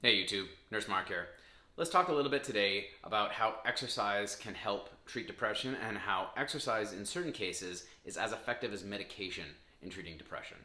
Hey YouTube, Nurse Marc here. Let's talk a little bit today about how exercise can help treat depression and how exercise in certain cases is as effective as medication in treating depression.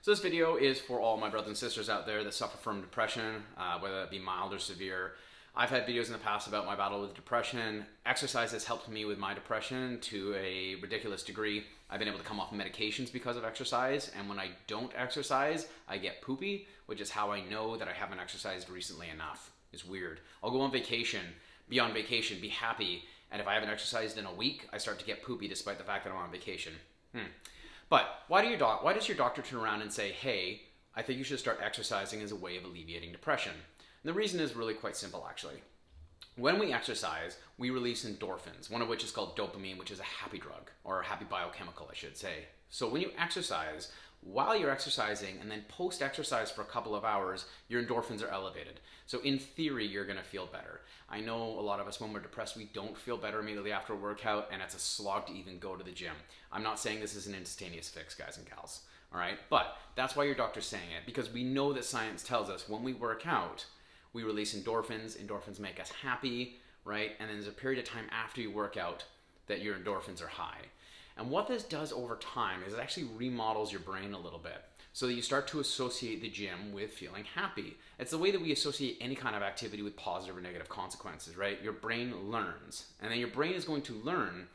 So this video is for all my brothers and sisters out there that suffer from depression, whether it be mild or severe. I've had videos in the past about my battle with depression. Exercise has helped me with my depression to a ridiculous degree. I've been able to come off medications because of exercise, and when I don't exercise, I get poopy, which is how I know that I haven't exercised recently enough. It's weird. I'll go on vacation, be happy, and if I haven't exercised in a week, I start to get poopy despite the fact that I'm on vacation. But why does your doctor turn around and say, hey, I think you should start exercising as a way of alleviating depression? And the reason is really quite simple, actually. When we exercise, we release endorphins, one of which is called dopamine, which is a happy drug, or a happy biochemical, I should say. So when you exercise, while you're exercising and then post-exercise for a couple of hours, your endorphins are elevated. So in theory, you're gonna feel better. I know a lot of us, when we're depressed, we don't feel better immediately after a workout, and it's a slog to even go to the gym. I'm not saying this is an instantaneous fix, guys and gals, all right? But that's why your doctor's saying it, because we know that science tells us when we work out, we release endorphins. Endorphins make us happy, right? And then there's a period of time after you work out that your endorphins are high. And what this does over time is it actually remodels your brain a little bit so that you start to associate the gym with feeling happy. It's the way that we associate any kind of activity with positive or negative consequences, right? Your brain learns, and then your brain is going to learn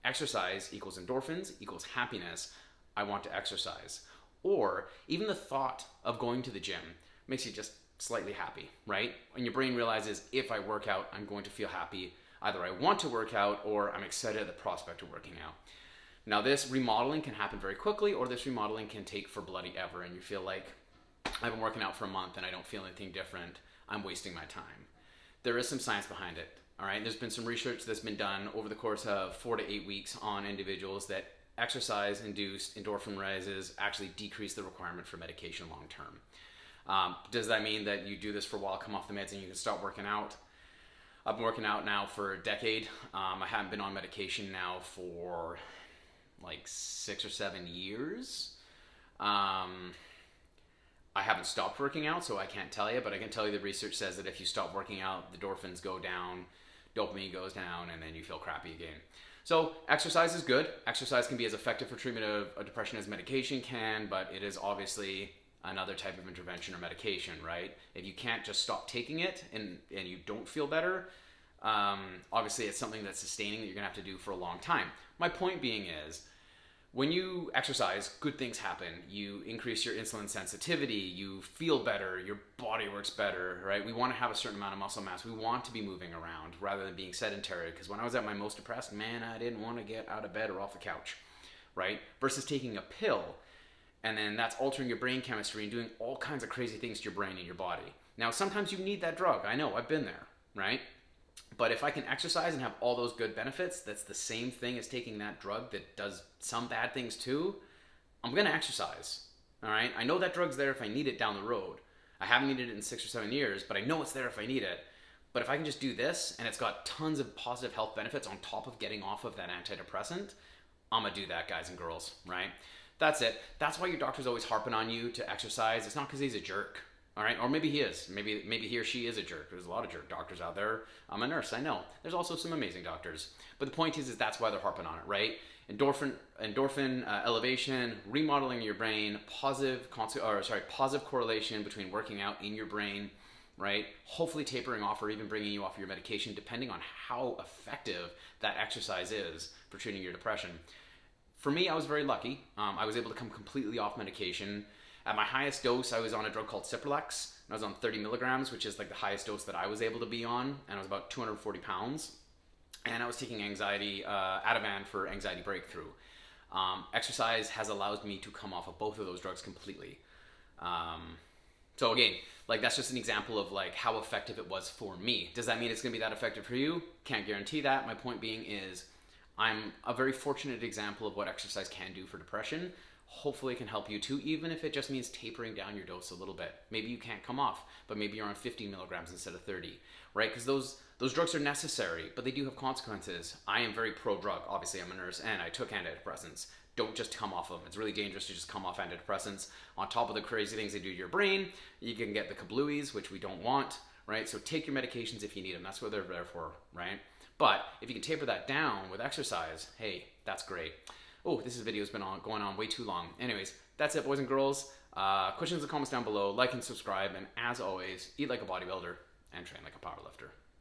exercise equals endorphins equals happiness. I want to exercise. Or even the thought of going to the gym makes you just slightly happy, right? When your brain realizes if I work out, I'm going to feel happy. Either I want to work out or I'm excited at the prospect of working out. Now this remodeling can happen very quickly, or this remodeling can take for bloody ever, and you feel like I've been working out for a month and I don't feel anything different. I'm wasting my time. There is some science behind it, all right? There's been some research that's been done over the course of 4 to 8 weeks on individuals that exercise-induced endorphin rises actually decrease the requirement for medication long term. Does that mean that you do this for a while, come off the meds, and you can stop working out? I've been working out now for a decade. I haven't been on medication now for like 6 or 7 years. I haven't stopped working out, so I can't tell you, but I can tell you the research says that if you stop working out, the endorphins go down, dopamine goes down, and then you feel crappy again. So exercise is good. Exercise can be as effective for treatment of depression as medication can, but it is obviously another type of intervention or medication, right? If you can't just stop taking it and you don't feel better, obviously it's something that's sustaining that you're gonna have to do for a long time. My point being is, when you exercise, good things happen. You increase your insulin sensitivity, you feel better, your body works better, right? We wanna have a certain amount of muscle mass. We want to be moving around rather than being sedentary, because when I was at my most depressed, man, I didn't wanna get out of bed or off the couch, right? Versus taking a pill, and then that's altering your brain chemistry and doing all kinds of crazy things to your brain and your body. Now, sometimes you need that drug. I know, I've been there, right? But if I can exercise and have all those good benefits, that's the same thing as taking that drug that does some bad things too, I'm gonna exercise, all right? I know that drug's there if I need it down the road. I haven't needed it in 6 or 7 years, but I know it's there if I need it. But if I can just do this, and it's got tons of positive health benefits on top of getting off of that antidepressant, I'm gonna do that, guys and girls, right? That's it. That's why your doctor's always harping on you to exercise. It's not because he's a jerk, all right? Or maybe he is. Maybe he or she is a jerk. There's a lot of jerk doctors out there. I'm a nurse, I know. There's also some amazing doctors. But the point is that's why they're harping on it, right? Endorphin elevation, remodeling your brain, positive correlation between working out in your brain, right? Hopefully tapering off or even bringing you off your medication, depending on how effective that exercise is for treating your depression. For me, I was very lucky. I was able to come completely off medication. At my highest dose, I was on a drug called Cipralex, and I was on 30 milligrams, which is like the highest dose that I was able to be on, and I was about 240 pounds. And I was taking Ativan for anxiety breakthrough. Exercise has allowed me to come off of both of those drugs completely. So again, like that's just an example of like how effective it was for me. Does that mean it's gonna be that effective for you? Can't guarantee that. My point being is, I'm a very fortunate example of what exercise can do for depression. Hopefully it can help you too, even if it just means tapering down your dose a little bit. Maybe you can't come off, but maybe you're on 15 milligrams instead of 30, right? Because those drugs are necessary, but they do have consequences. I am very pro-drug. Obviously, I'm a nurse and I took antidepressants. don't just come off them. It's really dangerous to just come off antidepressants. On top of the crazy things they do to your brain, you can get the kablooies, which we don't want, right? So take your medications if you need them. That's what they're there for, right? But if you can taper that down with exercise, hey, that's great. Oh, this video's been going on way too long. Anyways, that's it, boys and girls. Questions and comments down below. Like and subscribe. And as always, eat like a bodybuilder and train like a powerlifter.